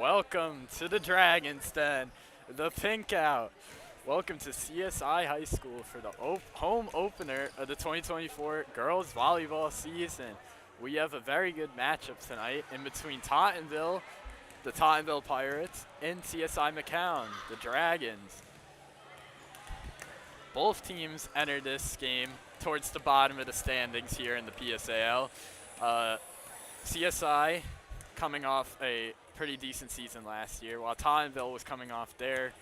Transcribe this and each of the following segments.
Welcome to the Dragon's Den, the Pink Out. Welcome to CSI High School for the home opener of the 2024 girls volleyball season. We have a very good matchup tonight in between Tottenville, the Tottenville Pirates, and CSI McCown, the Dragons. Both teams entered this game towards the bottom of the standings here in the PSAL. CSI coming off a pretty decent season last year, while Tottenville was coming off their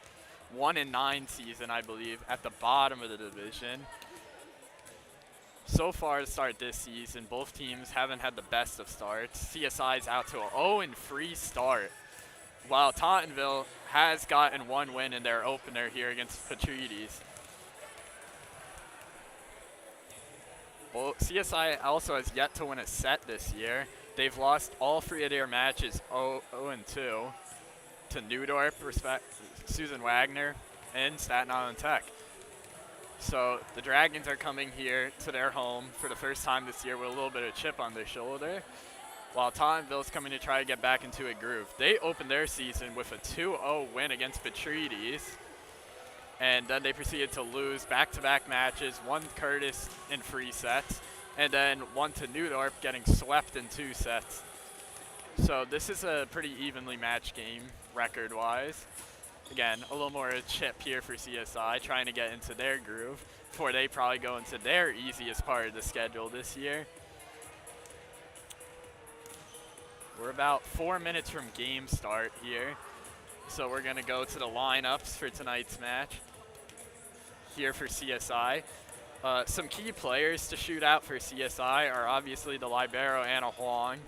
1-9 season, I believe, at the bottom of the division. So far to start this season, both teams haven't had the best of starts. CSI's out to an 0-3 start, while Tottenville has gotten one win in their opener here against Patrides. Well, CSI also has yet to win a set this year. They've lost all three of their matches 0-2 to Neudorf, Susan Wagner, and Staten Island Tech. So the Dragons are coming here to their home for the first time this year with a little bit of chip on their shoulder, while Tottenville's coming to try to get back into a groove. They opened their season with a 2-0 win against Patrides, and then they proceeded to lose back-to-back matches, one Curtis in 3 sets, and then one to Neudorf, getting swept in 2 sets. So this is a pretty evenly matched game record-wise. Again, a little more chip here for CSI, trying to get into their groove before they probably go into their easiest part of the schedule this year. We're about 4 minutes from game start here. So we're going to go to the lineups for tonight's match here for CSI. Some key players to shoot out for CSI are obviously the libero Anna Huang.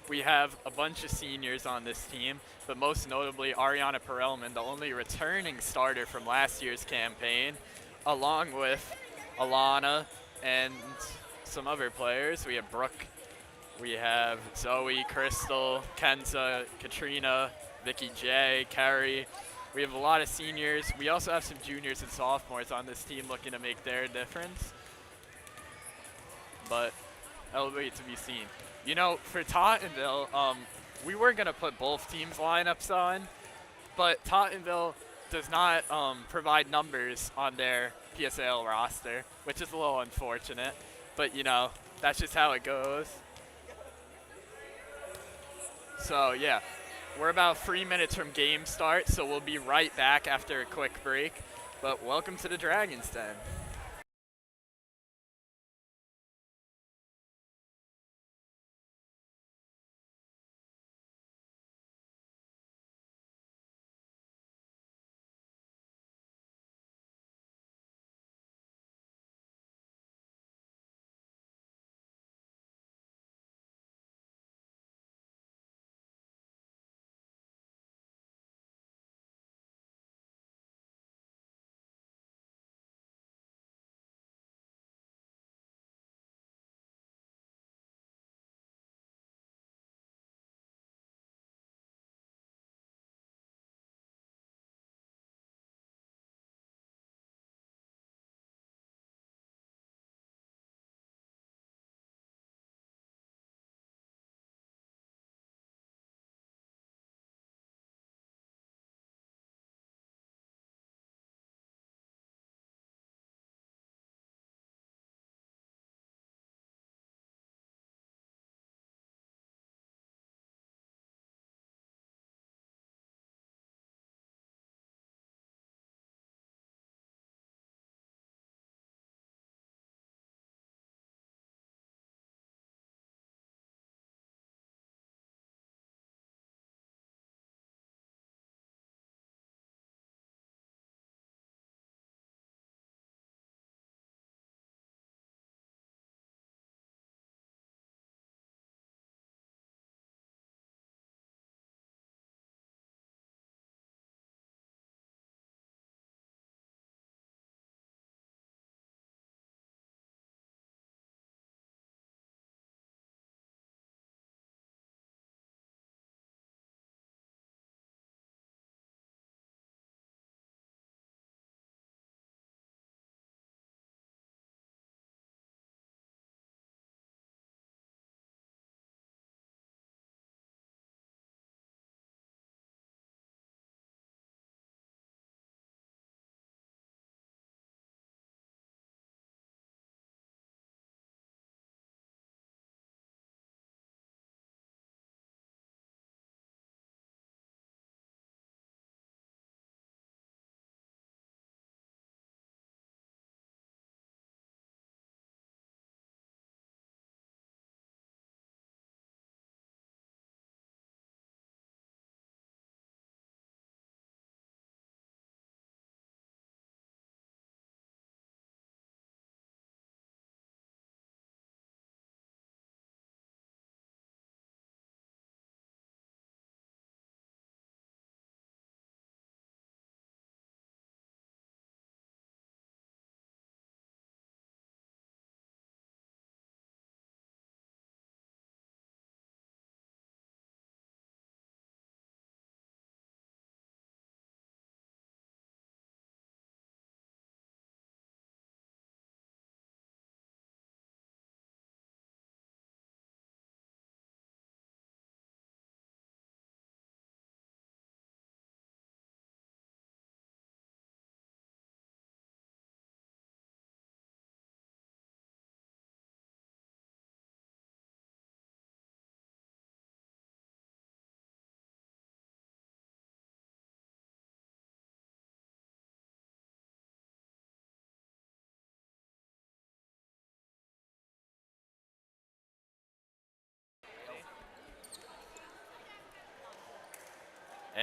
We have a bunch of seniors on this team, but most notably Ariana Perelman, the only returning starter from last year's campaign, along with Alana and some other players. We have Brooke, we have Zoe, Crystal, Kenza, Katrina, Vicky J, Carrie. We have a lot of seniors. We also have some juniors and sophomores on this team looking to make their difference. But that'll wait to be seen. You know, for Tottenville, we were going to put both teams' lineups on, but Tottenville does not provide numbers on their PSAL roster, which is a little unfortunate. But, you know, that's just how it goes. So, yeah. We're about 3 minutes from game start, so we'll be right back after a quick break. But welcome to the Dragon's Den.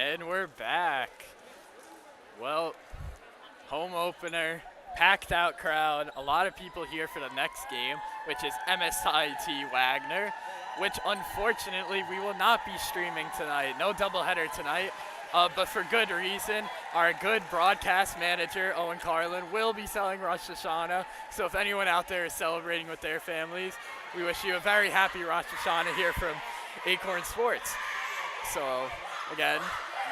And we're back. Well, home opener, packed out crowd, a lot of people here for the next game, which is MSIT Wagner, which unfortunately we will not be streaming tonight. No doubleheader tonight, but for good reason. Our good broadcast manager, Owen Carlin, will be selling Rosh Hashanah. So if anyone out there is celebrating with their families, we wish you a very happy Rosh Hashanah here from Acorn Sports. So again,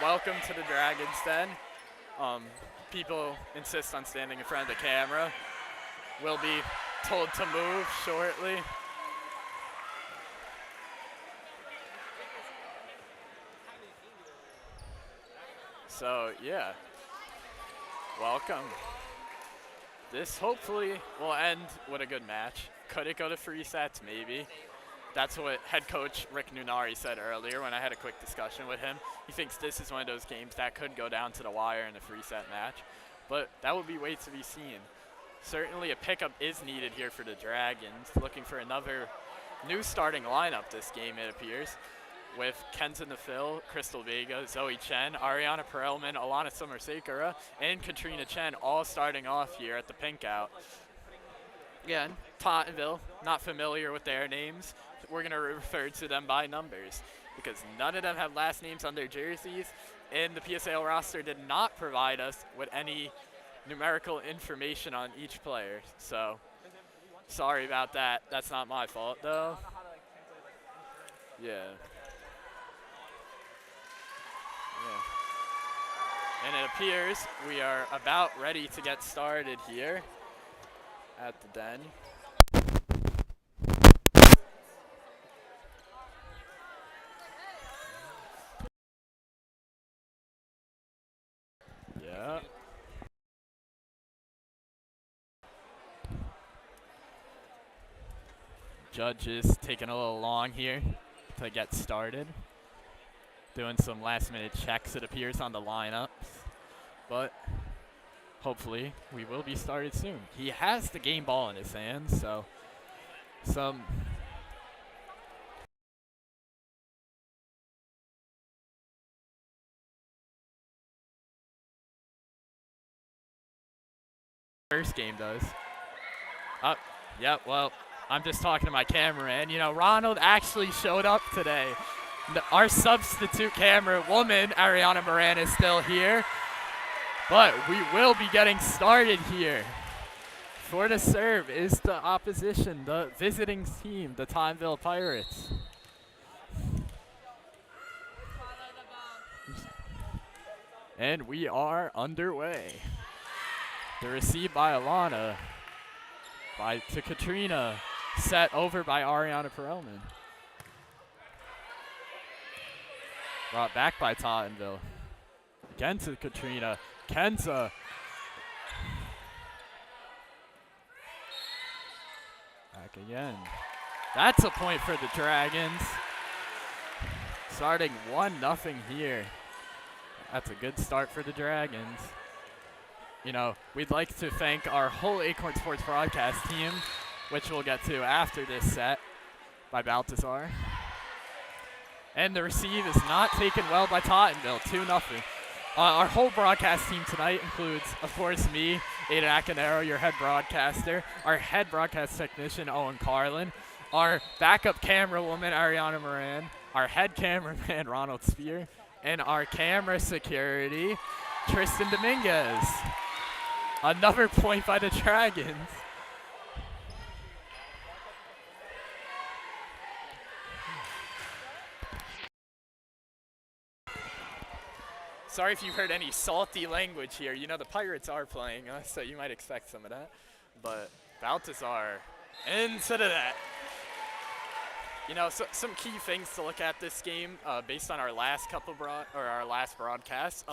welcome to the Dragons Den. People insist on standing in front of the camera. We'll be told to move shortly. So yeah, welcome. This hopefully will end with a good match. Could it go to free sets? Maybe. That's what head coach Rick Nunari said earlier when I had a quick discussion with him. He thinks this is one of those games that could go down to the wire in a free set match, but that would be wait to be seen. Certainly a pickup is needed here for the Dragons, looking for another new starting lineup this game, it appears, with Kenza Nafil, Crystal Vega, Zoe Chen, Ariana Perelman, Alana Summer-Sakura, and Katrina Chen all starting off here at the pink out. Again, Tottenville, not familiar with their names. We're going to refer to them by numbers because none of them have last names on their jerseys, and the PSAL roster did not provide us with any numerical information on each player. So sorry about that. That's not my fault, though. Yeah. And it appears we are about ready to get started here at the Den. Yeah. Judges taking a little long here to get started. Doing some last minute checks, it appears, on the lineups. But hopefully we will be started soon. He has the game ball in his hands, so some first game does. Yeah, well, I'm just talking to my camera, and you know, Ronald actually showed up today. Our substitute camera woman, Ariana Moran, is still here. But we will be getting started here. For the serve is the opposition, the visiting team, the Tottenville Pirates. And we are underway. The receive by Alana, to Katrina, set over by Ariana Perelman. Brought back by Tottenville. Again to Katrina. Kenza. Back again. That's a point for the Dragons. Starting 1-0 here. That's a good start for the Dragons. You know, we'd like to thank our whole Acorn Sports broadcast team, which we'll get to after this set by Baltazar. And the receive is not taken well by Tottenville, 2-0. Our whole broadcast team tonight includes, of course, me, Aidan Accornero, your head broadcaster, our head broadcast technician, Owen Carlin, our backup camera woman, Ariana Moran, our head cameraman, Ronald Spear, and our camera security, Tristan Dominguez. Another point by the Dragons. Sorry if you've heard any salty language here. You know, the Pirates are playing us, so you might expect some of that. But Baltazar into the net. You know, so some key things to look at this game based on our last last broadcast.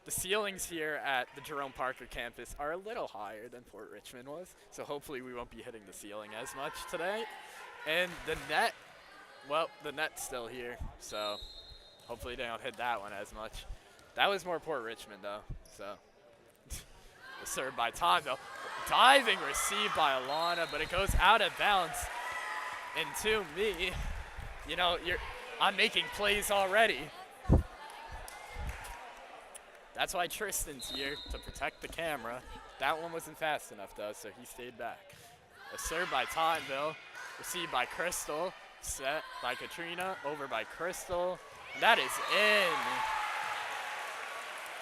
The ceilings here at the Jerome Parker campus are a little higher than Port Richmond was, so hopefully we won't be hitting the ceiling as much today. And the net, well, the net's still here, so hopefully they don't hit that one as much. That was more Port Richmond, though, so. Served by Tottenville. Diving receive by Alana, but it goes out of bounds. And to me, you know, I'm making plays already. That's why Tristan's here, to protect the camera. That one wasn't fast enough, though, so he stayed back. A serve by Tottenville, received by Crystal, set by Katrina, over by Crystal. That is in.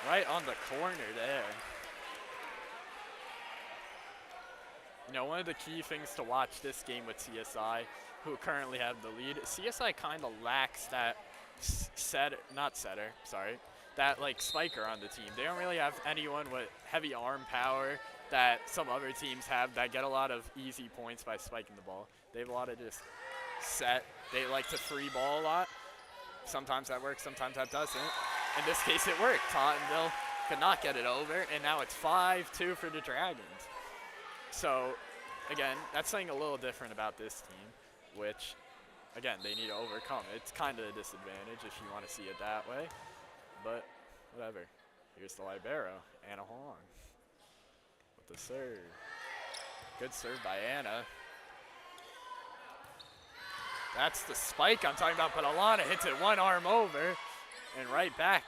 Right on the corner there. You know, one of the key things to watch this game with CSI, who currently have the lead, CSI kind of lacks that that like spiker on the team. They don't really have anyone with heavy arm power that some other teams have that get a lot of easy points by spiking the ball. They have a lot of just set. They like to free ball a lot. Sometimes that works, sometimes that doesn't. In this case, it worked. Tottenville could not get it over, and now it's 5-2 for the Dragons. So, again, that's something a little different about this team, which, again, they need to overcome. It's kind of a disadvantage if you want to see it that way, but whatever. Here's the libero, Anna Hong, with the serve. Good serve by Anna. That's the spike I'm talking about, but Alana hits it one arm over and right back.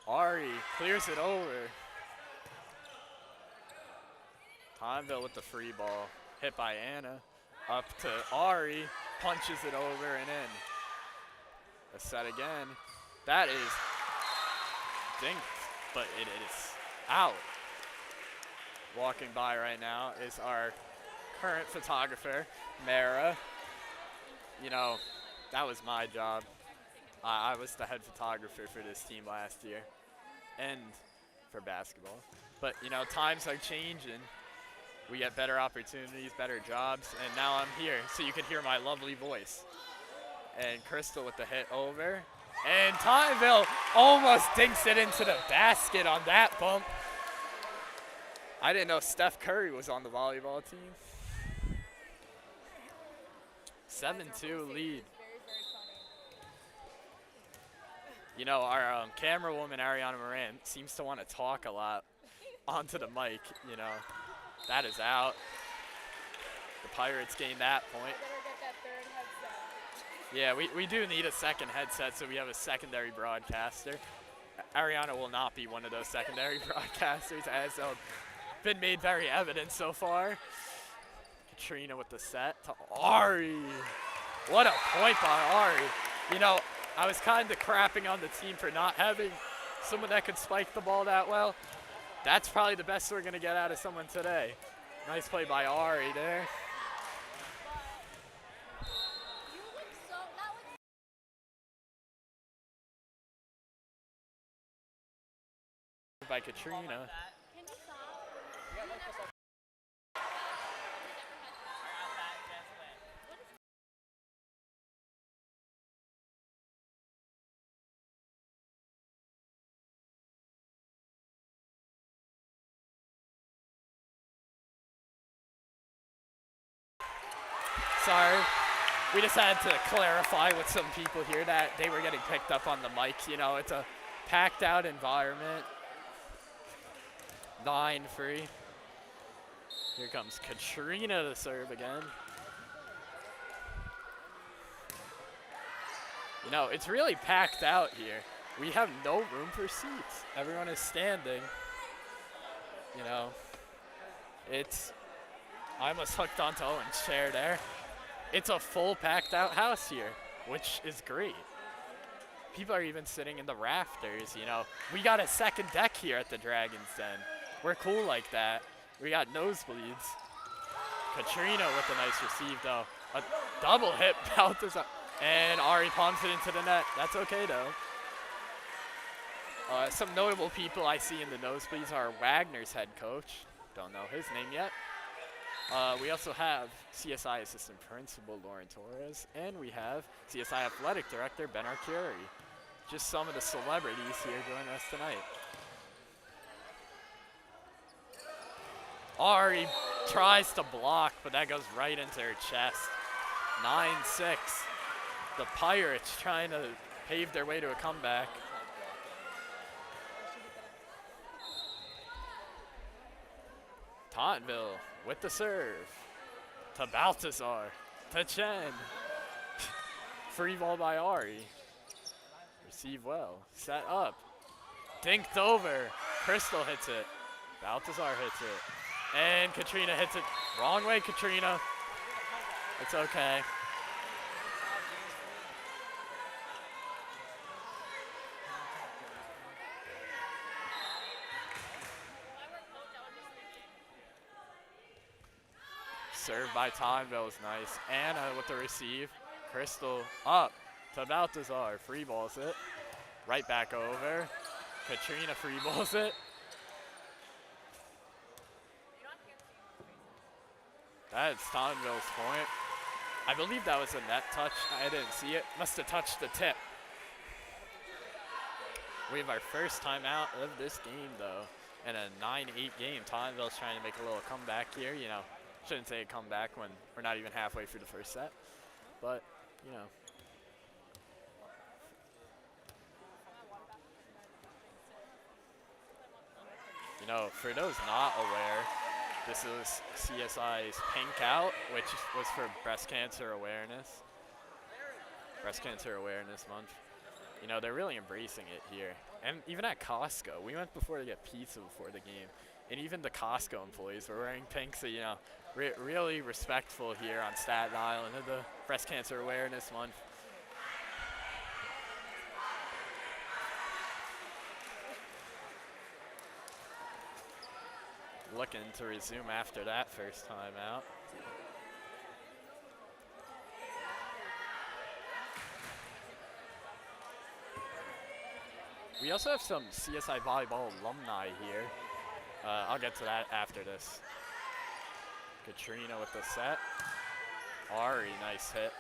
Ari clears it over. Tottenville with the free ball, hit by Anna. Up to Ari, punches it over and in. A set again. That is dinked, but it is out. Walking by right now is our current photographer, Mara. You know, that was my job. I was the head photographer for this team last year and for basketball. But, you know, times are changing. We get better opportunities, better jobs, and now I'm here so you can hear my lovely voice. And Crystal with the hit over. And Tottenville almost dinks it into the basket on that bump. I didn't know Steph Curry was on the volleyball team. 7-2 lead. You know, our camera woman, Ariana Moran, seems to want to talk a lot onto the mic, you know. That is out. The Pirates gain that point. Yeah, we do need a second headset, so we have a secondary broadcaster. Ariana will not be one of those secondary broadcasters, as been made very evident so far. Katrina with the set to Ari. What a point by Ari. You know, I was kind of crapping on the team for not having someone that could spike the ball that well. That's probably the best we're going to get out of someone today. Nice play by Ari there. By Katrina. Sorry, we just had to clarify with some people here that they were getting picked up on the mic. You know, it's a packed out environment. 9-3. Here comes Katrina to serve again. You know, it's really packed out here. We have no room for seats. Everyone is standing. You know, I almost hooked onto Owen's chair there. It's a full packed out house here, which is great. People are even sitting in the rafters, you know. We got a second deck here at the Dragon's Den. We're cool like that. We got nosebleeds. Katrina with a nice receive though. A double hit bounces up. And Ari palms it into the net. That's okay though. Some notable people I see in the nosebleeds are Wagner's head coach. Don't know his name yet. We also have CSI Assistant Principal Lauren Torres, and we have CSI Athletic Director Ben Arcuri. Just some of the celebrities here joining us tonight. Ari tries to block, but that goes right into her chest. 9-6. The Pirates trying to pave their way to a comeback. Tottenville with the serve. To Baltazar. To Chen. Free ball by Ari. Receive well. Set up. dinked over. Crystal hits it. Baltazar hits it. And Katrina hits it. Wrong way, Katrina. It's okay. Serve by Tottenville is nice. Anna with the receive. Crystal up to Baltazar. Free balls it. Right back over. Katrina free balls it. That is Tottenville's point. I believe that was a net touch. I didn't see it. Must have touched the tip. We have our first timeout of this game, though. In a 9-8 game, Tottenville's trying to make a little comeback here. You know, shouldn't say a comeback when we're not even halfway through the first set. But, you know. You know, for those not aware, this is CSI's Pink Out, which was for Breast Cancer Awareness. Breast Cancer Awareness Month. You know, they're really embracing it here. And even at Costco, we went before to get pizza before the game. And even the Costco employees were wearing pink, so, you know, really respectful here on Staten Island of the Breast Cancer Awareness Month. Looking to resume after that first time out. We also have some CSI Volleyball alumni here. I'll get to that after this. Katrina with the set. Ari, nice hit.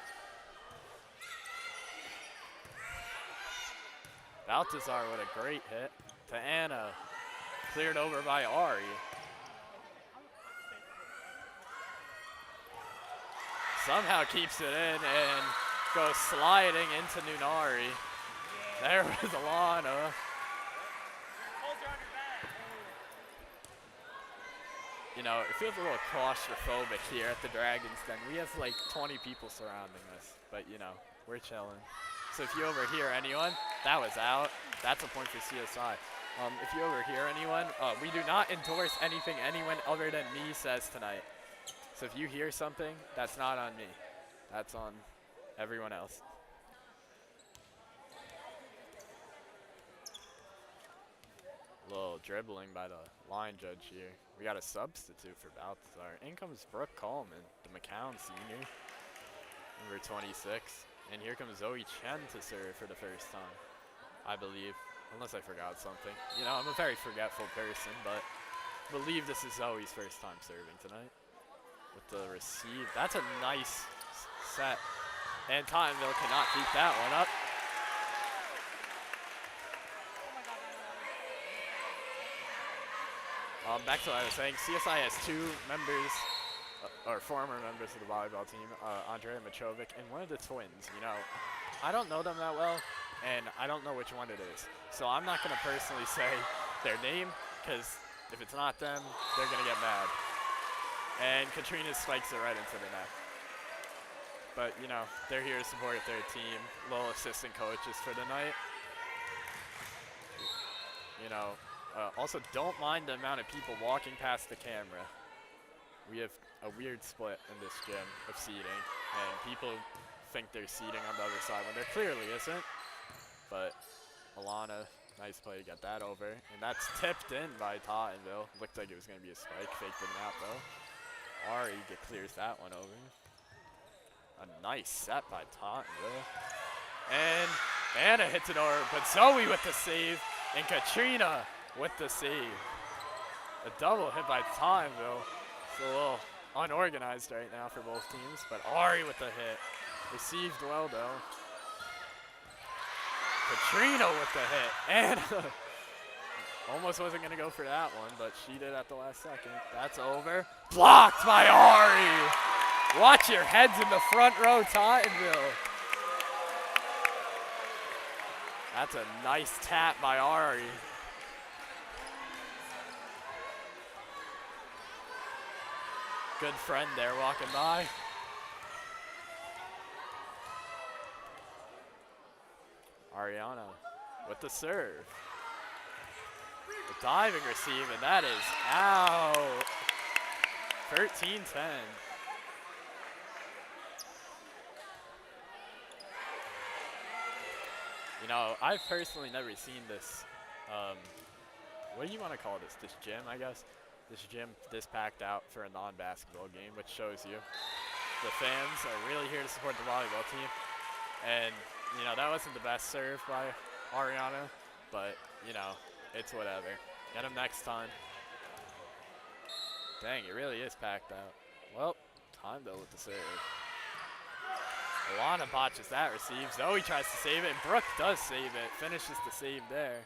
Baltazar with a great hit to Anna. Cleared over by Ari. Somehow keeps it in and goes sliding into Nunari. There was Alana. You know, it feels a little claustrophobic here at the Dragons Den. We have like 20 people surrounding us, but you know, we're chilling. So if you overhear anyone, that was out. That's a point for CSI. If you overhear anyone, we do not endorse anything anyone other than me says tonight. So if you hear something, that's not on me. That's on everyone else. A little dribbling by the line judge here. We got a substitute for Baltazar. In comes Brooke Coleman, the McCown senior, number 26. And here comes Zoe Chen to serve for the first time, I believe. Unless I forgot something. You know, I'm a very forgetful person, but I believe this is Zoe's first time serving tonight. With the receive. That's a nice set. And Tottenville cannot keep that one up. Back to what I was saying, CSI has two members, or former members of the volleyball team, Andrea Mitrovic and one of the twins. You know, I don't know them that well, and I don't know which one it is. So I'm not going to personally say their name, because if it's not them, they're going to get mad. And Katrina spikes it right into the net. But, you know, they're here to support their team, little assistant coaches for the night. You know, also don't mind the amount of people walking past the camera. We have a weird split in this gym of seating, and people think they're seating on the other side when there clearly isn't. But Alana, nice play to get that over. And that's tipped in by Tottenville. Looked like it was going to be a spike, faked it out though. Ari clears that one over. A nice set by Tottenville. And Anna hits it over, but Zoe with the save, and Katrina with the save. A double hit by Tottenville. It's a little unorganized right now for both teams, but Ari with the hit. Received well though. Katrina with the hit. Anna almost wasn't going to go for that one, but she did at the last second. That's over. Blocked by Ari. Watch your heads in the front row, Tottenville. That's a nice tap by Ari. Good friend there walking by. Ariana with the serve. A diving receive, and that is out. 13-10. You know, I've personally never seen this, what do you want to call this? This gym, I guess? This gym this packed out for a non-basketball game, which shows you the fans are really here to support the volleyball team. And, you know, that wasn't the best serve by Ariana, but, you know, it's whatever. Get him next time. Dang, it really is packed out. Well, time though with the serve. Alana botches that receive. Zoe tries to save it, and Brooke does save it. Finishes the save there.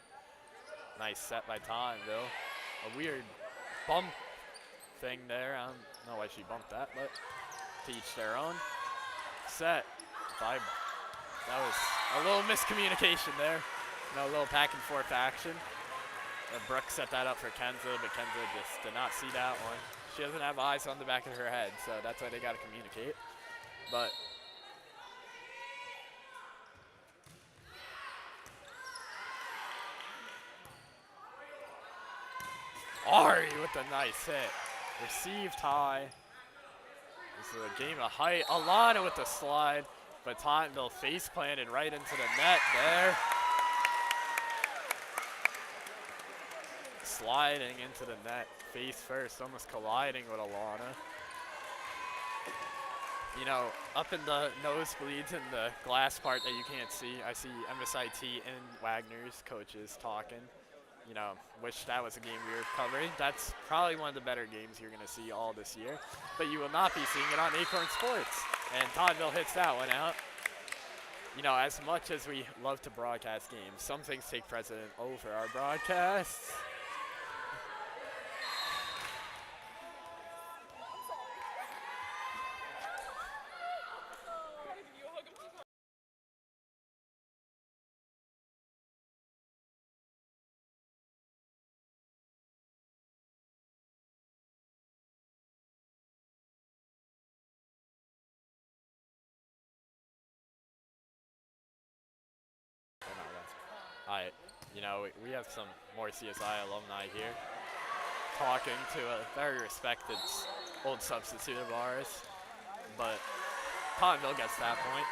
Nice set by Tottenville. A weird bump thing there. I don't know why she bumped that, but to each their own. Set by, that was a little miscommunication there. You know, a little back and forth action. Brooke set that up for Kenza, but Kenza just did not see that one. She doesn't have eyes on the back of her head, so that's why they got to communicate. But Ari with a nice hit. Received high. This is a game of height. Alana with the slide, but Tottenville face planted right into the net there. Sliding into the net, face first, almost colliding with Alana. You know, up in the nosebleeds in the glass part that you can't see, I see MSIT and Wagner's coaches talking. You know, wish that was a game we were covering. That's probably one of the better games you're going to see all this year. But you will not be seeing it on Acorn Sports. And Tottenville hits that one out. You know, as much as we love to broadcast games, some things take precedent over our broadcasts. Alright, you know, we have some more CSI alumni here talking to a very respected old substitute of ours, but Tottenville gets that point.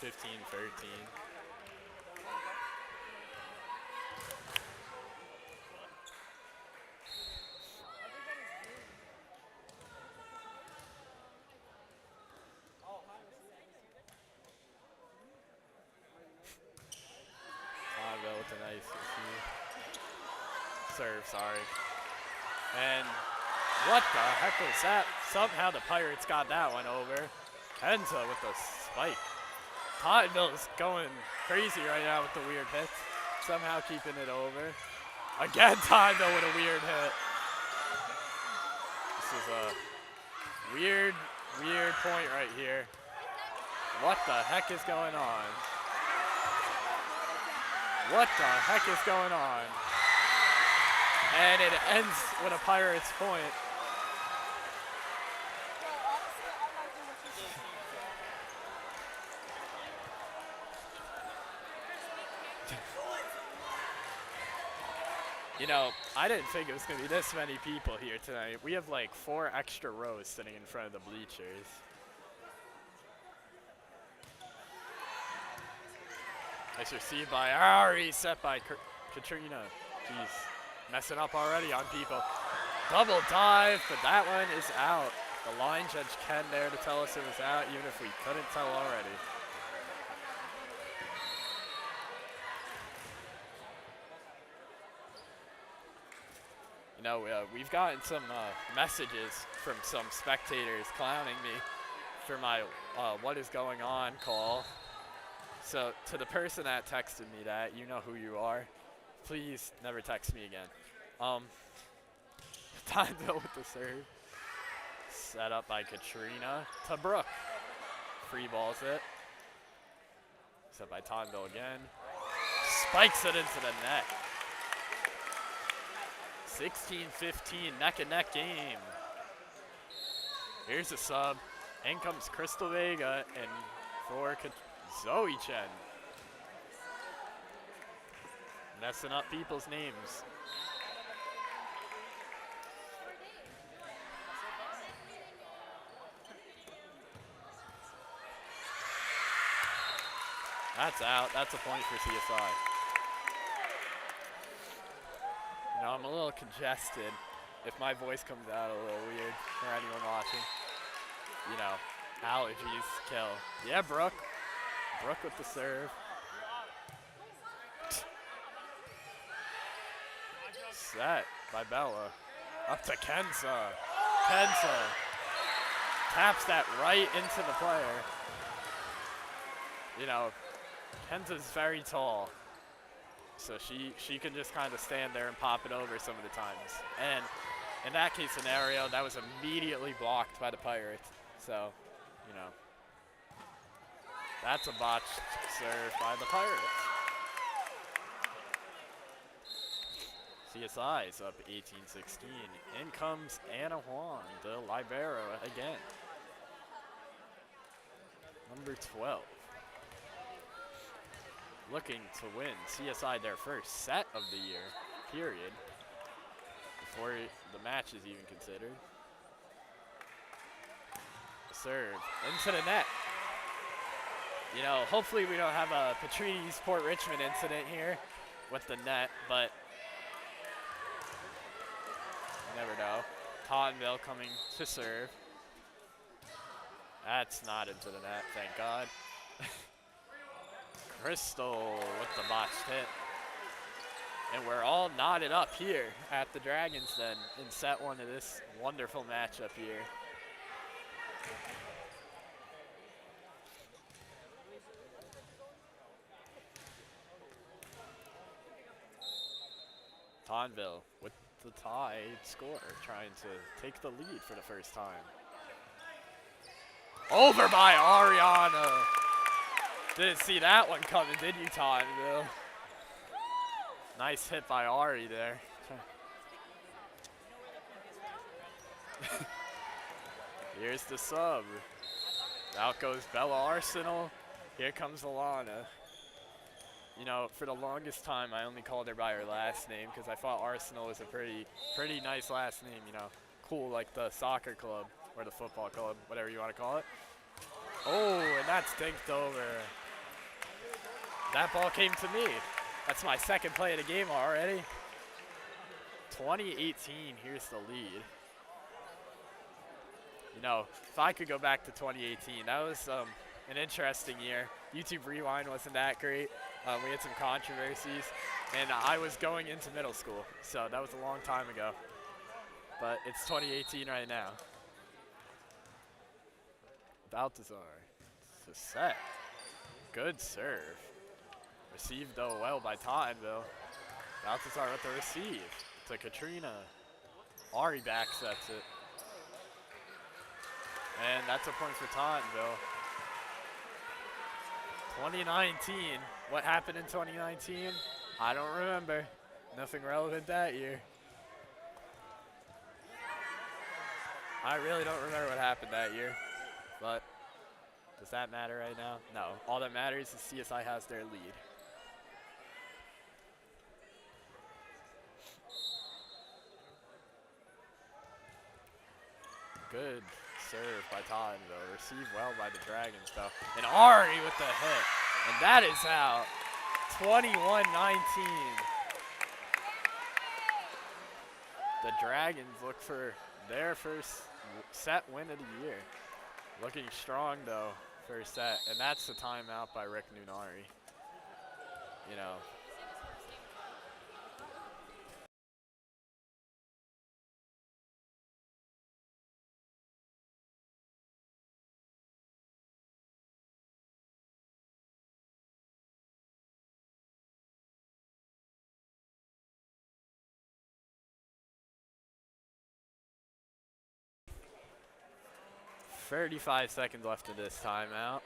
(15-13). With a nice serve, sorry. And what the heck was that? Somehow the Pirates got that one over. Kenza with the spike. Tottenville is going crazy right now with the weird hits. Somehow keeping it over. Again, Tottenville with a weird hit. This is a weird point right here. What the heck is going on? What the heck is going on? And it ends with a Pirates point. You know, I didn't think it was going to be this many people here tonight. We have like 4 extra rows sitting in front of the bleachers. Nice receive by Ari, set by Katrina. Jeez, messing up already on people. Double dive, but that one is out. The line judge Ken there to tell us it was out, even if we couldn't tell already. You know, we've gotten some messages from some spectators clowning me for my what is going on call. So to the person that texted me that, you know who you are. Please never text me again. Tottenville with the serve. Set up by Katrina to Brooke. Free balls it. Set by Tottenville again. Spikes it into the net. 16-15, neck and neck game. Here's a sub. In comes Crystal Vega and for Zoe Chen. messing up people's names. That's out. That's a point for CSI. You know, I'm a little congested. If my voice comes out a little weird for anyone watching, you know, allergies kill. Yeah, Brooke. Brooke with the serve. Set by Bella. Up to Kenza. Kenza taps that right into the player. You know, Kenza's very tall, so she can just kind of stand there and pop it over some of the times. And in that case scenario, that was immediately blocked by the Pirates. So, you know, that's a botched serve by the Pirates. CSI is up 18-16. In comes Anna Huang, the libero again. Number 12. Looking to win CSI their first set of the year, period, before the match is even considered. Serve into the net. You know, hopefully we don't have a Patrice Port Richmond incident here with the net, but you never know. Tottenville coming to serve. That's not into the net, thank God. Crystal with the botched hit. And we're all knotted up here at the Dragons Den in set one of this wonderful matchup here. Tottenville with the tied score, trying to take the lead for the first time. Over by Ariana. Didn't see that one coming, did you, Tottenville? Nice hit by Ari there. Here's the sub. Out goes Bella Arsenal. Here comes Alana. You know, for the longest time, I only called her by her last name because I thought Arsenal was a pretty nice last name, you know. Cool, like the soccer club or the football club, whatever you want to call it. Oh, and that's dinked over. That ball came to me. That's my second play of the game already. 2018, here's the lead. You know, if I could go back to 2018, that was an interesting year. YouTube Rewind wasn't that great. We had some controversies, and I was going into middle school, so that was a long time ago. But it's 2018 right now. Baltazar, it's a set. Good serve. Received though well by Tottenville. Baltazar with the receive to Katrina. Ari back sets it. And that's a point for Tottenville. 2019, what happened in 2019? I don't remember. Nothing relevant that year. I really don't remember what happened that year, but does that matter right now? No, all that matters is CSI has their lead. Good serve by Tottenville. Received well by the Dragons, though. And Ari with the hit. And that is out. 21-19. The Dragons look for their first set win of the year. Looking strong, though, first set. And that's the timeout by Rick Nunari. You know. "35 seconds left of this timeout."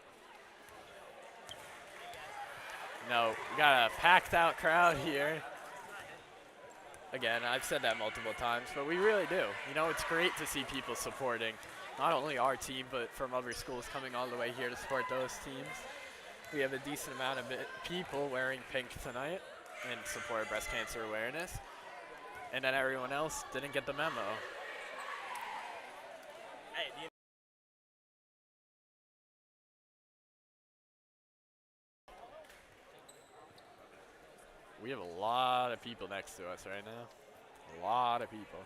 No, we got a packed out crowd here. Again, I've said that multiple times, but we really do. You know, it's great to see people supporting not only our team, but from other schools coming all the way here to support those teams. We have a decent amount of people wearing pink tonight. in support of breast cancer awareness. And then everyone else didn't get the memo. We have a lot of people next to us right now. A lot of people.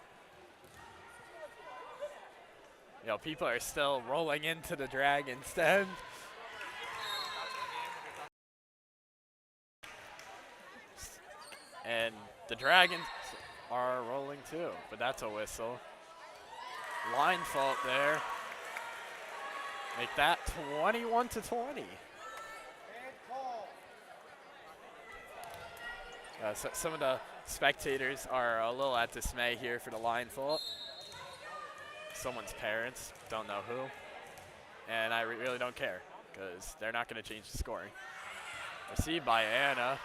You know, people are still rolling into the Dragons Den. And the Dragons are rolling too, but that's a whistle. Line fault there. Make that 21-20. So some of the spectators are a little at dismay here for the line fault. Someone's parents, don't know who. And I really don't care, because they're not going to change the scoring. Received by Anna.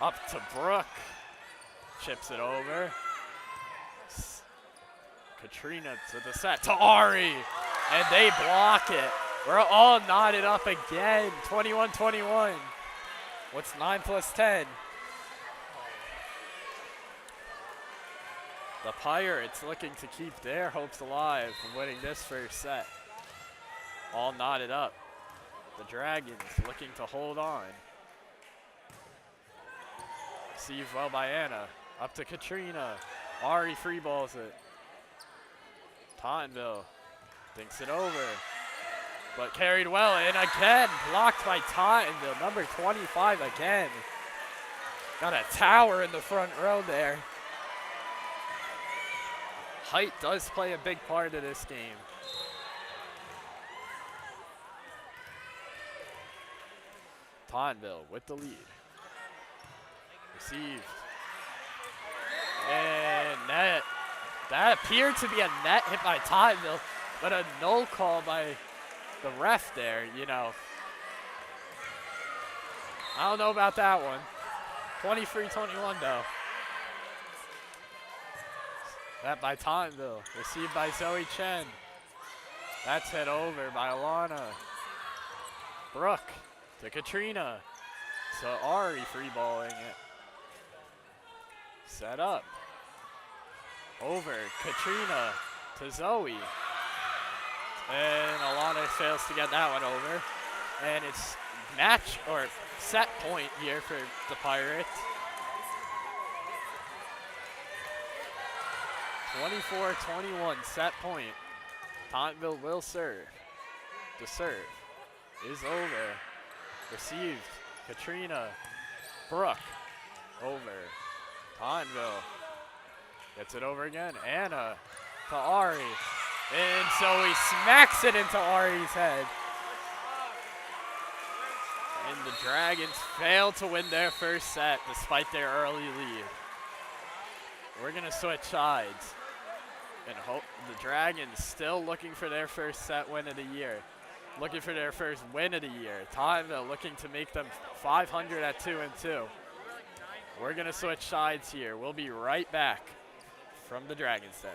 Up to Brooke. Chips it over. Katrina to the set. To Ari. And they block it. We're all knotted up again. 21-21. What's 9 plus 10? The Pirates looking to keep their hopes alive of winning this first set. All knotted up. The Dragons looking to hold on. Received well by Anna. Up to Katrina. Ari free balls it. Tottenville thinks it over. But carried well, and again, blocked by Tottenville. Number 25 again. Got a tower in the front row there. Height does play a big part of this game. Tottenville with the lead. Received. And net. That appeared to be a net hit by Tottenville, but a no call by the ref there, you know. I don't know about that one. 23-21 though. That by Tottenville. Received by Zoe Chen. That's hit over by Alana. Brooke to Katrina. To Ari free balling it. Set up. Over Katrina to Zoe. And Alana fails to get that one over. And it's match or set point here for the Pirates. 24-21 set point. Tottenville will serve. The serve is over. Received. Katrina. Brooke. Over. Tottenville. Gets it over again. Anna to Ari. And so he smacks it into Ari's head. And the Dragons fail to win their first set despite their early lead. We're going to switch sides. And hope the Dragons still looking for their first set win of the year. Looking for their first win of the year. Tottenville looking to make them 500 at 2-2. We're going to switch sides here. We'll be right back from the Dragons Den.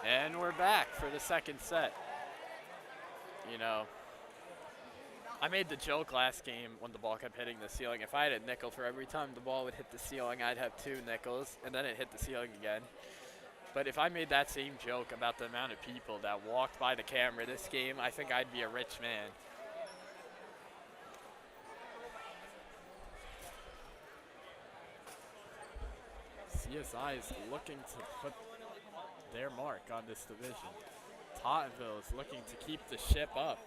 And we're back for the second set. You know, I made the joke last game when the ball kept hitting the ceiling. If I had a nickel for every time the ball would hit the ceiling, I'd have 2 nickels, and then it hit the ceiling again. But if I made that same joke about the amount of people that walked by the camera this game, I think I'd be a rich man. CSI is looking to put their mark on this division. Tottenville is looking to keep the ship up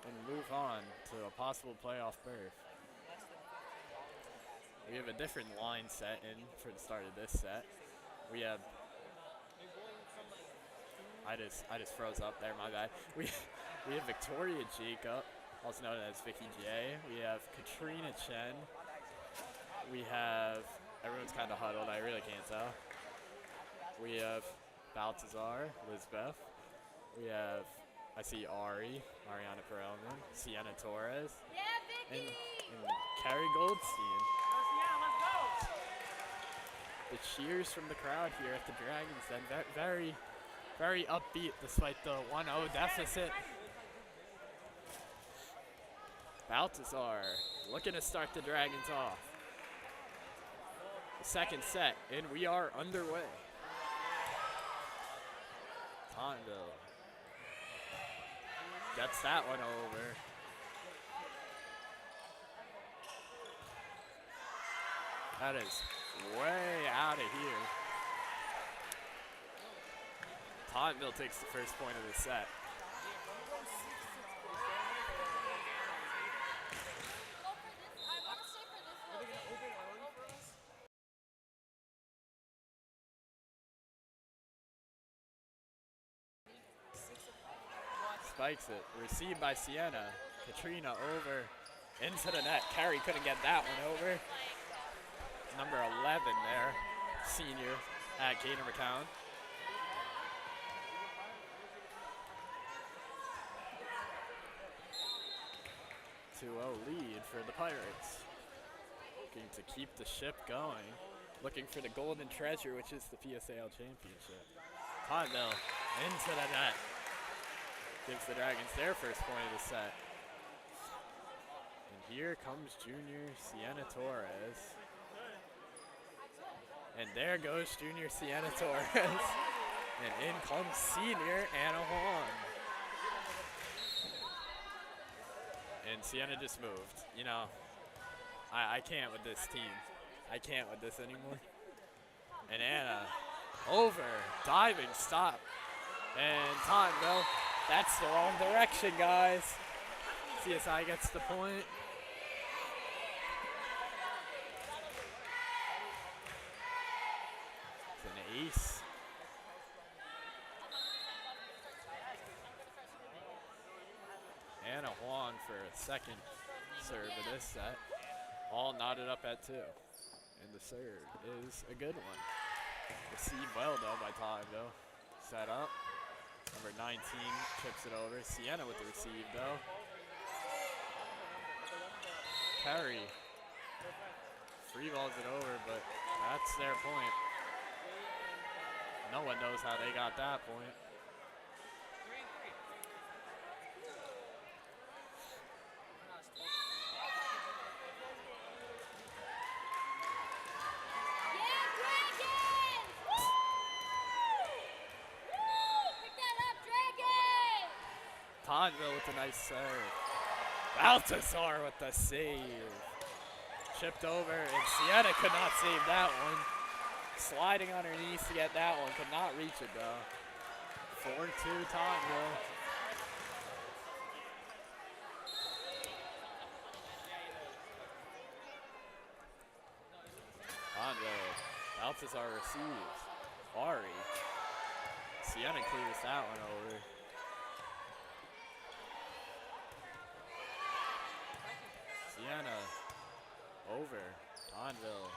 and move on to a possible playoff berth. We have a different line set in for the start of this set. We have, I just froze up there, my bad. We have Victoria Jacob, also known as Vicky J. We have Katrina Chen. We have, everyone's kind of huddled, I really can't tell. We have Baltazar, Lisbeth. We have, I see Ariana Perelman, Sienna Torres, and Carrie Goldstein. The cheers from the crowd here at the Dragons Den, very, very upbeat despite the 1-0 deficit. Baltazar looking to start the Dragons off. The second set, and we are underway. Tottenville gets that one over. That is way out of here. Tottenville takes the first point of the set. Spikes it. Received by Sienna. Katrina over into the net. Carrie couldn't get that one over. Number 11 there, senior at Gator McCown. Lead for the Pirates. Looking to keep the ship going. Looking for the golden treasure, which is the PSAL championship. Tottenville into the net. Gives the Dragons their first point of the set. And here comes junior Sienna Torres. And there goes junior Sienna Torres. And in comes senior Anna Huang. And Sienna just moved. You know, I can't with this team. I can't with this anymore. And Anna over, diving stop. And Tottenville, that's the wrong direction, guys. CSI gets the point. It's an ace. Anna Huang for a second serve of this set. All knotted up at 2. And the serve is a good one. Received well though by Tottenville. Set up. Number 19 chips it over. Sienna with the receive though. Carrie free balls it over, but that's their point. No one knows how they got that point. Tottenville with a nice serve. Baltazar with the save. Chipped over, and Sienna could not save that one. Sliding on her knees to get that one, could not reach it though. 4-2 Tottenville. Tottenville. Baltazar receives. Ari. Sienna clears that one over. Sienna over, Tottenville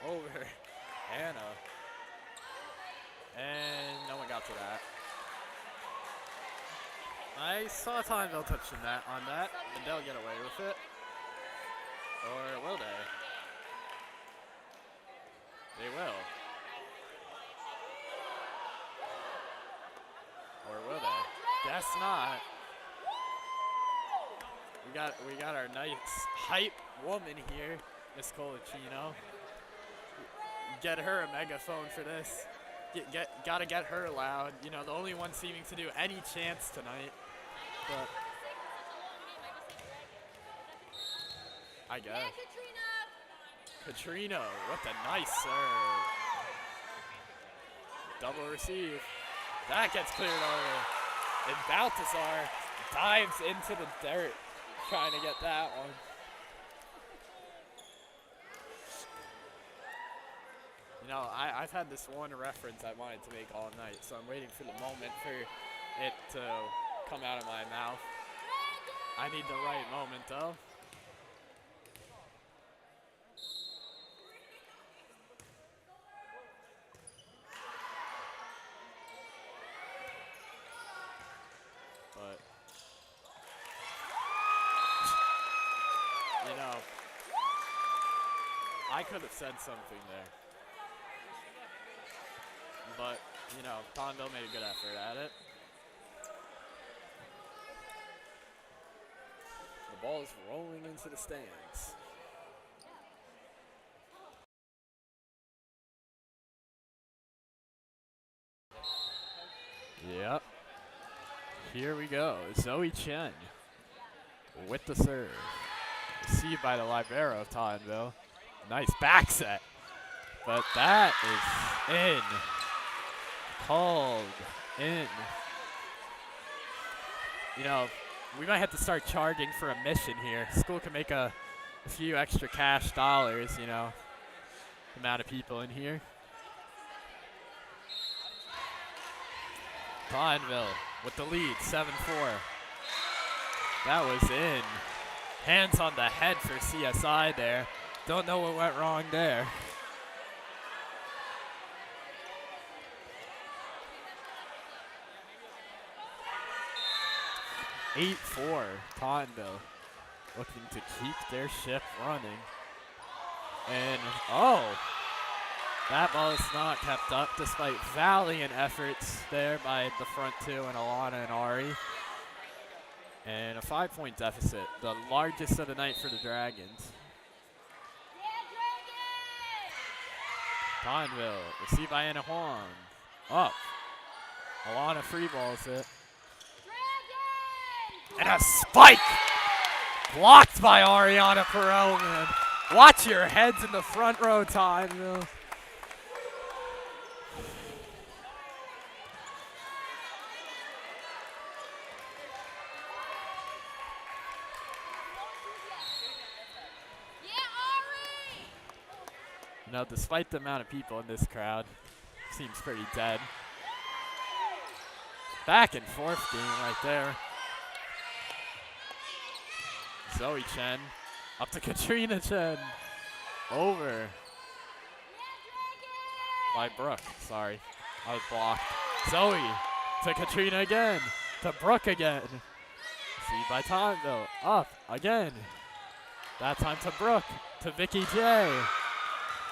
over, Anna, and no one got to that. I saw Tottenville touching that on that, and they'll get away with it. Or will they? They will. Or will they? Guess not. We got our nice hype woman here, Miss Colicino. Get her a megaphone for this. Gotta get her loud. You know, the only one seeming to do any chance tonight. But I guess. Katrina with a nice serve. Double receive. That gets cleared over. And Baltazar dives into the dirt trying to get that one. You know, I've had this one reference I wanted to make all night, so I'm waiting for the moment for it to come out of my mouth. I need the right moment, though. But, you know, I could have said something there. But, you know, Tottenville made a good effort at it. The ball is rolling into the stands. Yep. Here we go. Zoe Chen with the serve. Received by the libero of Tottenville. Nice back set. But that is in. Called in. You know, we might have to start charging for a mission here. School can make a few extra cash dollars, you know, the amount of people in here. Tottenville with the lead, 7-4. That was in. Hands on the head for CSI there. Don't know what went wrong there. 8-4, Tottenville looking to keep their ship running. And, oh, that ball is not kept up despite valiant efforts there by the front two and Alana and Ari. And a 5-point deficit, the largest of the night for the Dragons. Tottenville, received by Anna Huang. Up. Alana free balls it. And a spike! Blocked by Ariana Perelman. Watch your heads in the front row, Tottenville. You know, despite the amount of people in this crowd, seems pretty dead. Back and forth game right there. Zoe Chen up to Katrina Chen. Over by Brooke. Sorry, I was blocked. Zoe to Katrina again. To Brooke again. See by Tottenville. Up again. That time to Brooke. To Vicky J.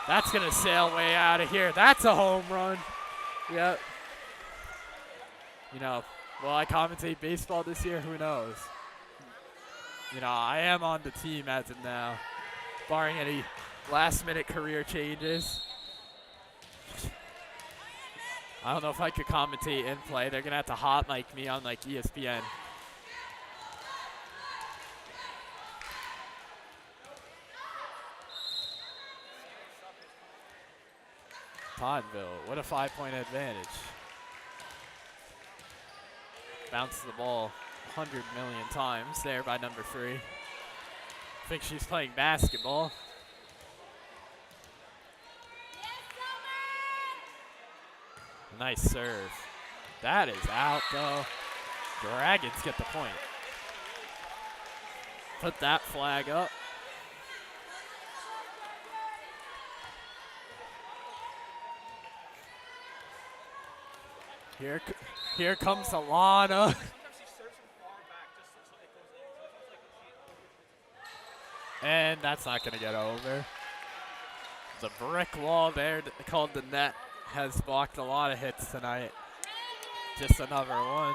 That's going to sail way out of here. That's a home run. Yep. You know, will I commentate baseball this year? Who knows? You know, I am on the team as of now, barring any last-minute career changes. I don't know if I could commentate in play. They're going to have to hot mic me on, like, ESPN. Tottenville, what a 5-point advantage. Bounce the ball 100 million times there by number 3. I think she's playing basketball. Nice serve. That is out, though. Dragons get the point. Put that flag up. Here comes Alana. And that's not going to get over. The brick wall there called the net has blocked a lot of hits tonight. Just another one.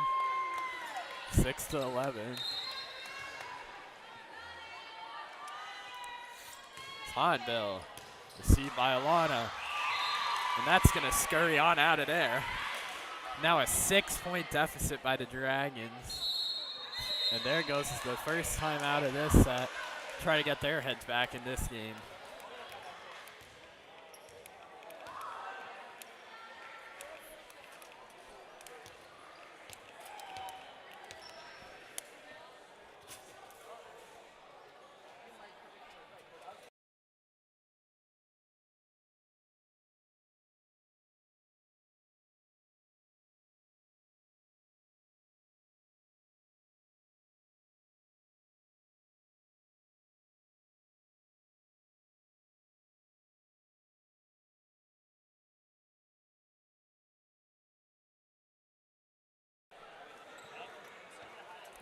6-11. Tottenville, received by Alana. And that's going to scurry on out of there. Now a 6-point deficit by the Dragons. And there goes the first time out of this set. Try to get their heads back in this game.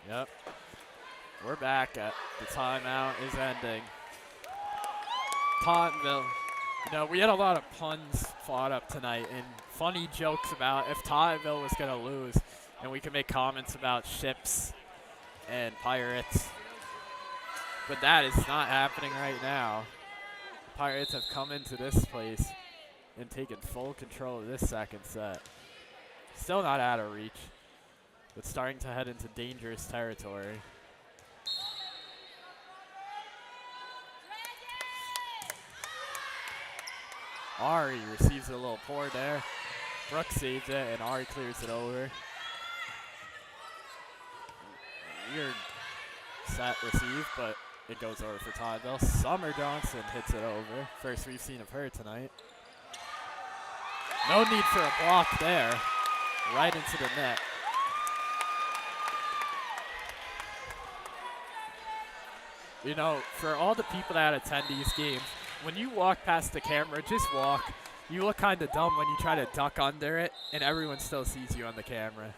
Yep. We're back at the timeout is ending. Tottenville. You know, we had a lot of puns fought up tonight and funny jokes about if Tottenville was going to lose. And we could make comments about ships and pirates. But that is not happening right now. The Pirates have come into this place and taken full control of this second set. Still not out of reach, but starting to head into dangerous territory. Ari receives a little pour there. Brooks saves it, and Ari clears it over. Weird set receive, but it goes over for Tottenville. Summer Johnson hits it over. First we've seen of her tonight. No need for a block there. Right into the net. You know, for all the people that attend these games, when you walk past the camera, just walk. You look kind of dumb when you try to duck under it, and everyone still sees you on the camera.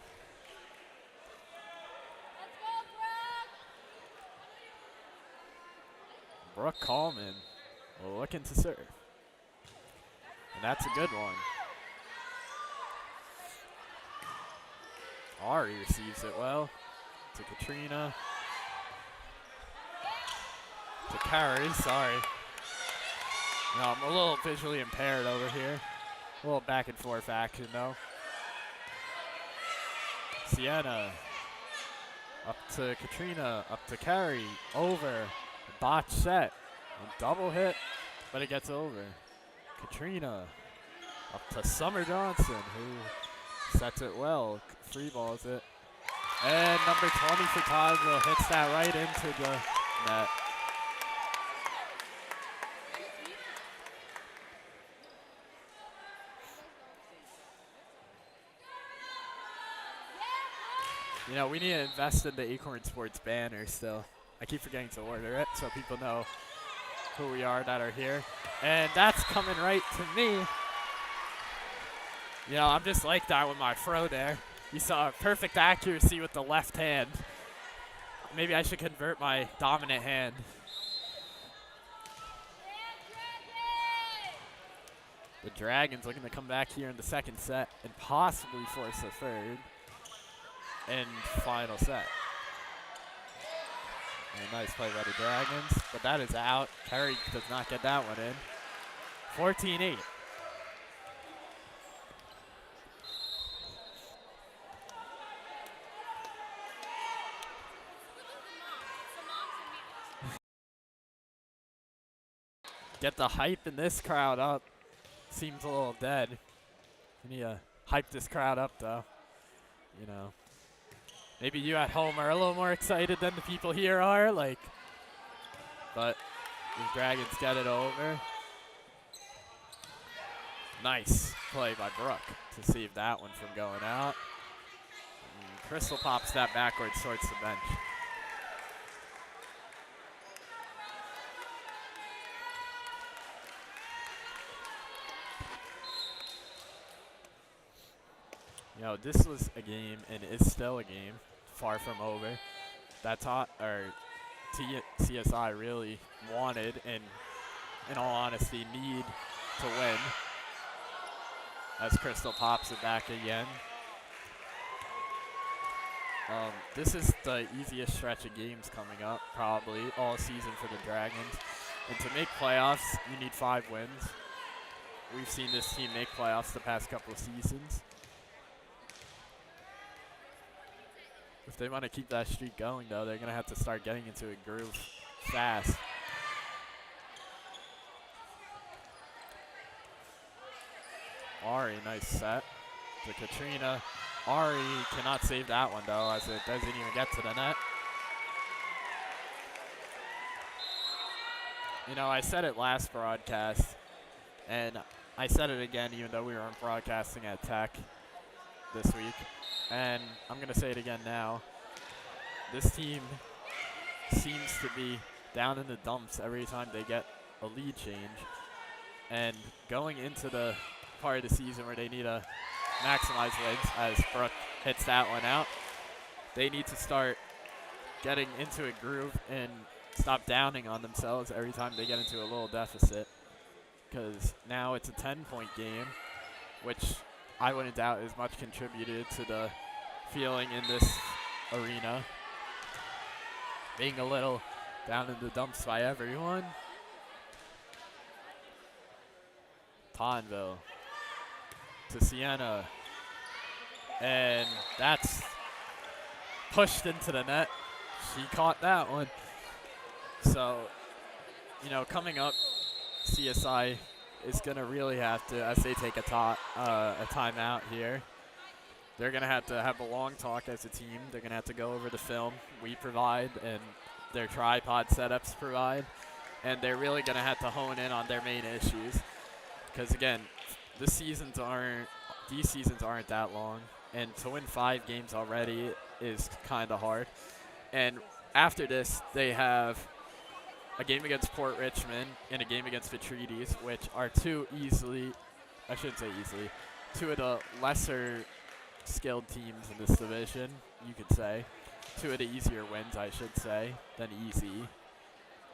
Brooke Coleman looking to serve. And that's a good one. Ari receives it well. To Katrina. To Carrie, sorry. No, I'm a little visually impaired over here. A little back and forth action though. Sienna. Up to Katrina. Up to Carrie. Over. Botch set. A double hit, but it gets over. Katrina. Up to Summer Johnson, who sets it well. Free balls it. And number 20 for Tottenville hits that right into the net. You know, we need to invest in the Acorn Sports banner still. I keep forgetting to order it so people know who we are that are here. And that's coming right to me. You know, I'm just like that with my throw there. You saw perfect accuracy with the left hand. Maybe I should convert my dominant hand. The Dragons looking to come back here in the second set and possibly force a third and final set. And a nice play by the Dragons, but that is out. Carey does not get that one in. 14-8. Get the hype in this crowd up. Seems a little dead. We need to hype this crowd up, though. You know, maybe you at home are a little more excited than the people here are, like. But the Dragons get it over. Nice play by Brooke to save that one from going out. And Crystal pops that backwards towards the bench. You know, this was a game, and is still a game, far from over. That CSI really wanted, and in all honesty, need to win. As Crystal pops it back again. This is the easiest stretch of games coming up, probably, all season for the Dragons. And to make playoffs, you need 5 wins. We've seen this team make playoffs the past couple of seasons. If they want to keep that streak going, though, they're going to have to start getting into a groove fast. Ari, nice set to Katrina. Ari cannot save that one, though, as it doesn't even get to the net. You know, I said it last broadcast, and I said it again even though we weren't broadcasting at Tech this week. And I'm going to say it again now. This team seems to be down in the dumps every time they get a lead change. And going into the part of the season where they need to maximize wins, as Brooke hits that one out, they need to start getting into a groove and stop downing on themselves every time they get into a little deficit. Because now it's a 10-point game, which I wouldn't doubt is much contributed to the feeling in this arena. Being a little down in the dumps by everyone. Tottenville to Sienna. And that's pushed into the net. She caught that one. So, you know, coming up, CSI is going to really have to, as they take a timeout here, they're going to have a long talk as a team. They're going to have to go over the film we provide and their tripod setups provide. And they're really going to have to hone in on their main issues. Because, again, these seasons aren't that long. And to win 5 games already is kind of hard. And after this, they have a game against Port Richmond and a game against Vitrides, which are two of the lesser skilled teams in this division, you could say. 2 of the easier wins, I should say, than easy.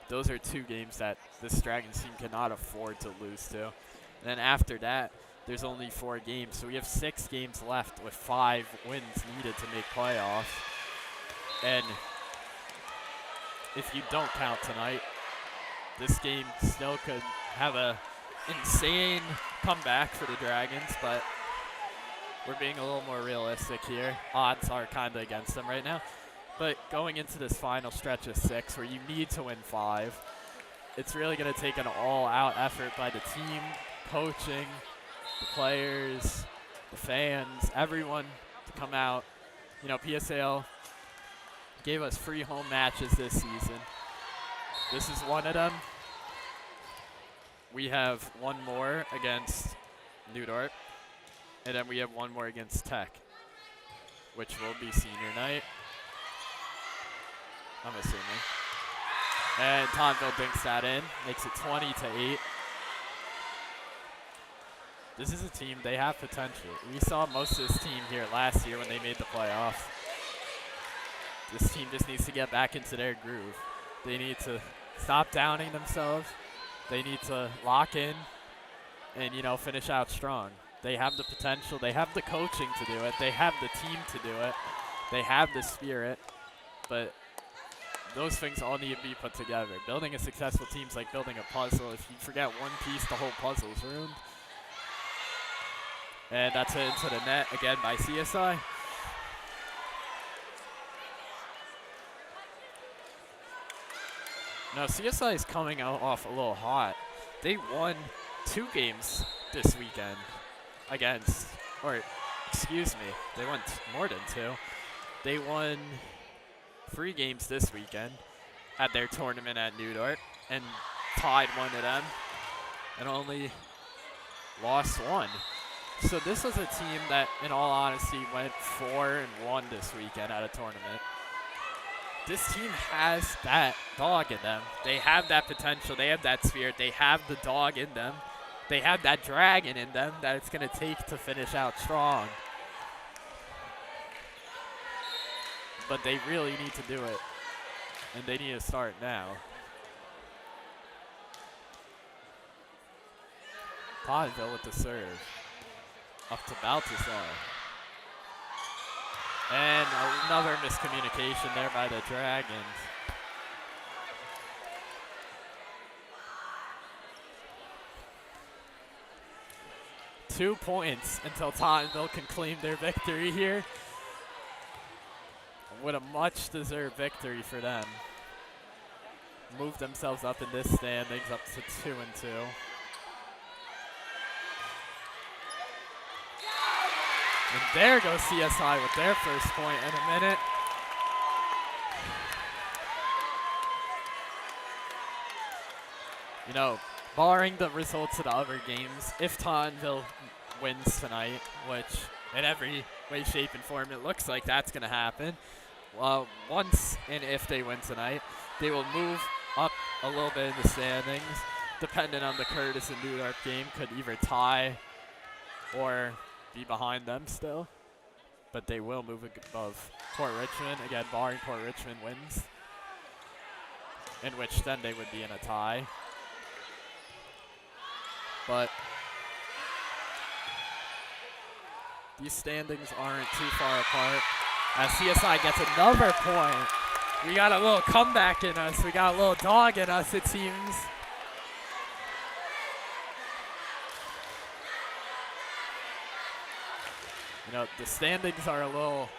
Those are 2 games that this Dragons team cannot afford to lose to. And then after that, there's only 4 games. So we have 6 games left with 5 wins needed to make playoffs. And if you don't count tonight, this game still could have a insane comeback for the Dragons, but we're being a little more realistic here. Odds are kind of against them right now. But going into this final stretch of 6 where you need to win 5, it's really going to take an all-out effort by the team, coaching, the players, the fans, everyone to come out. You know, PSAL gave us free home matches this season. This is one of them. We have one more against Newdorp, and then we have one more against Tech, which will be senior night, I'm assuming. And Tottenville dinks that in, makes it 20-8. This is a team, they have potential. We saw most of this team here last year when they made the playoffs. This team just needs to get back into their groove. They need to stop downing themselves. They need to lock in and, you know, finish out strong. They have the potential. They have the coaching to do it. They have the team to do it. They have the spirit. But those things all need to be put together. Building a successful team is like building a puzzle. If you forget one piece, the whole puzzle is ruined. And that's it into the net again by CSI. Now, CSI is coming out off a little hot. They won 2 games this weekend against, or excuse me, they won more than 2. They won 3 games this weekend at their tournament at Newdorp and tied one of them and only lost 1. So this was a team that, in all honesty, went 4-1 this weekend at a tournament. This team has that dog in them. They have that potential. They have that spirit. They have the dog in them. They have that dragon in them that it's going to take to finish out strong. But they really need to do it, and they need to start now. Tottenville with the serve. Up to Baltazar. And another miscommunication there by the Dragons. Two points until Tottenville can claim their victory here. What a much-deserved victory for them. Move themselves up in this standings up to 2-2. And there goes CSI with their first point in a minute. You know, barring the results of the other games, if Tottenville wins tonight, which in every way, shape, and form it looks like that's going to happen, once and if they win tonight, they will move up a little bit in the standings. Depending on the Curtis and New York game, could either tie or be behind them still. But they will move above Port Richmond. Again, barring Port Richmond wins, in which then they would be in a tie. But these standings aren't too far apart. As CSI gets another point. We got a little comeback in us. We got a little dog in us, it seems. You know, the standings are a little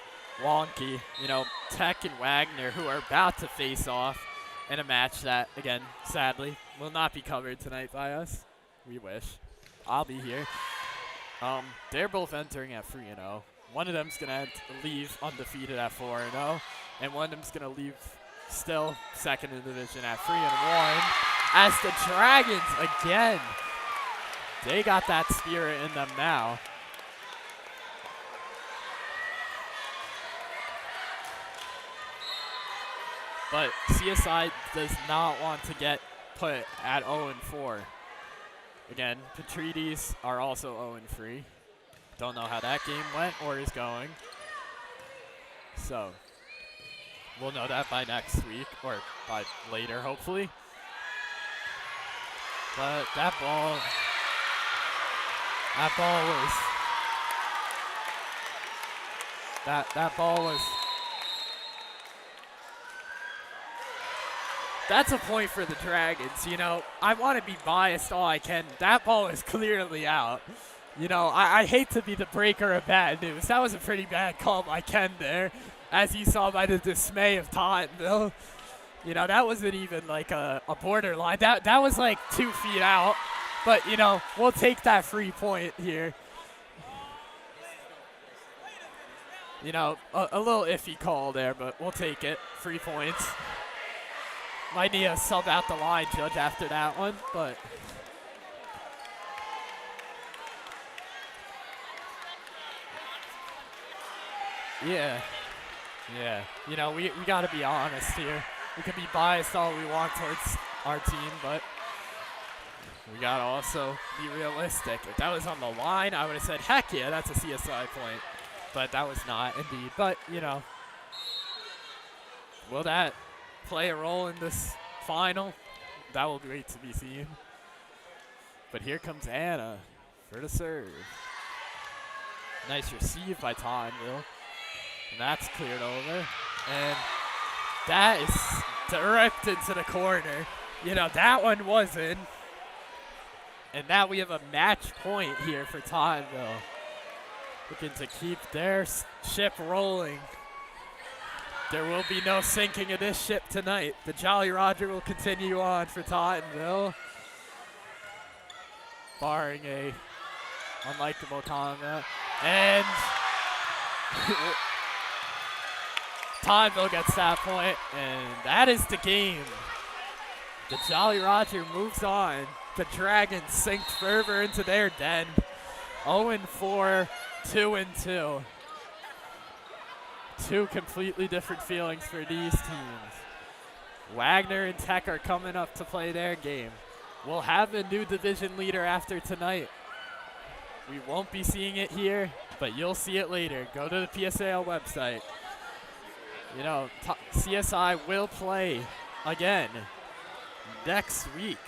wonky. You know, Tech and Wagner, who are about to face off in a match that, again, sadly, will not be covered tonight by us. We wish. I'll be here. They're both entering at 3-0. One of them's going to leave undefeated at 4-0. And one of them's going to leave still second in the division at 3-1. As the Dragons, again, they got that spirit in them now. But CSI does not want to get put at 0-4. Again, Patrides are also 0-3. Don't know how that game went or is going. So we'll know that by next week or by later, hopefully. But that ball was that's a point for the Dragons. You know, I want to be biased all I can. That ball is clearly out. You know, I hate to be the breaker of bad news. That was a pretty bad call by Ken there, as you saw by the dismay of Tottenville. You know, that wasn't even like a borderline. That was like 2 feet out. But, you know, we'll take that free point here. You know, a little iffy call there, but we'll take it. 3 points. Might need to sub out the line judge after that one, but yeah. You know, we got to be honest here. We can be biased all we want towards our team, but we got to also be realistic. If that was on the line, I would have said, heck yeah, that's a CSI point. But that was not, indeed. But, you know, will that play a role in this final? That will be great to be seen. But here comes Anna for the serve. Nice receive by Tottenville. And that's cleared over. And that is ripped into the corner. You know, that one was in. And now we have a match point here for Tottenville. Looking to keep their ship rolling. There will be no sinking of this ship tonight. The Jolly Roger will continue on for Tottenville. Barring a unlikable comment. And Tottenville gets that point, and that is the game. The Jolly Roger moves on. The Dragons sink further into their den. 0-4, 2-2. Two completely different feelings for these teams. Wagner and Tech are coming up to play their game. We'll have a new division leader after tonight. We won't be seeing it here, but you'll see it later. Go to the PSAL website. You know, CSI will play again next week.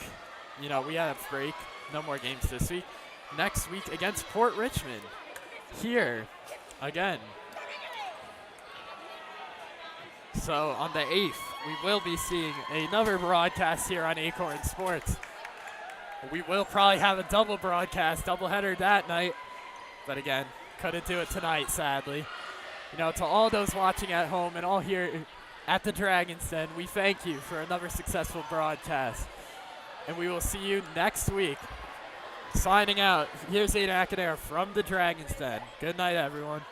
You know, we have a break. No more games this week. Next week against Port Richmond. Here, again. So on the 8th, we will be seeing another broadcast here on Acorn Sports. We will probably have a double broadcast, doubleheader that night. But again, couldn't do it tonight, sadly. You know, to all those watching at home and all here at the Dragon's Den, we thank you for another successful broadcast. And we will see you next week. Signing out, here's Aidan Accornero from the Dragon's Den. Good night, everyone.